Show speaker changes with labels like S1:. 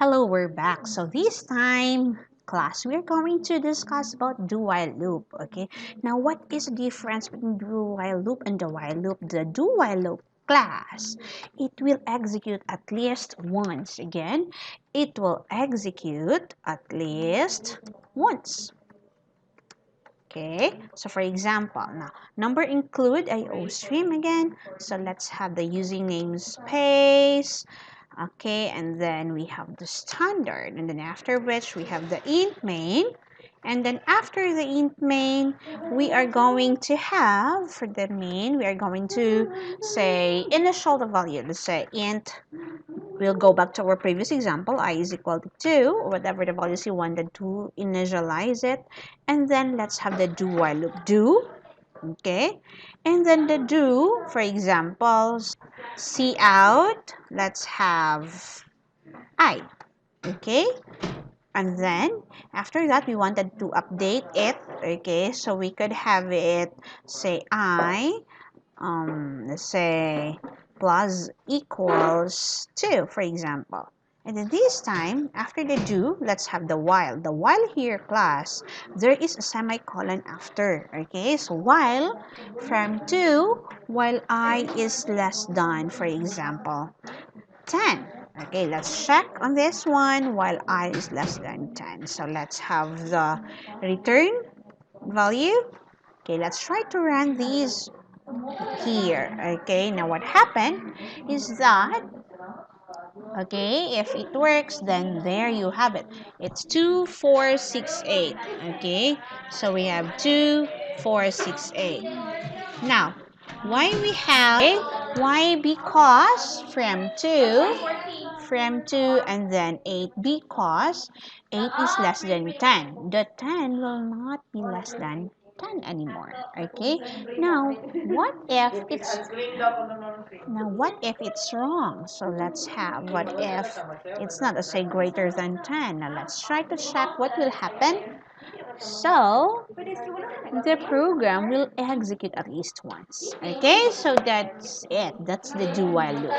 S1: Hello, we're back. So this time, class, we're going to discuss about do while loop. Okay. Now, what is the difference between do while loop and the while loop? The do while loop class, it will execute at least once. Again, it will execute at least once. Okay, so for example, now number include IOStream again. So let's have the using namespace. Okay, and then we have the standard, and then after which we have the int main, and then after the int main we are going to have for the main we are going to say initial the value. Let's say int. We'll go back to our previous example, I is equal to 2, or whatever the values you wanted to initialize it. And then let's have the do while loop. Do, okay? And then the do, for example, see out, let's have I, okay? And then, after that, we wanted to update it, okay? So we could have it say I, let's say plus equals 2, for example. And then this time, after the do, let's have the while. The while here class, there is a semicolon after, okay? So while from 2, while I is less than, for example, 10. Okay, let's check on this one while I is less than 10. So let's have the return value. Okay, let's try to run these here. Okay, now what happened is that, okay, if it works, then there you have it. It's 2 4 6 8. Okay, so we have 2 4 6 8. Now why we have, why? Because from 2 and then 8, because 8 is less than 10. The 10 will not be less than 10 anymore. Okay, now what if it's wrong? So let's have what if it's not, a say greater than 10. Now let's try to check what will happen. So the program will execute at least once. Okay, so that's it. That's the do while loop.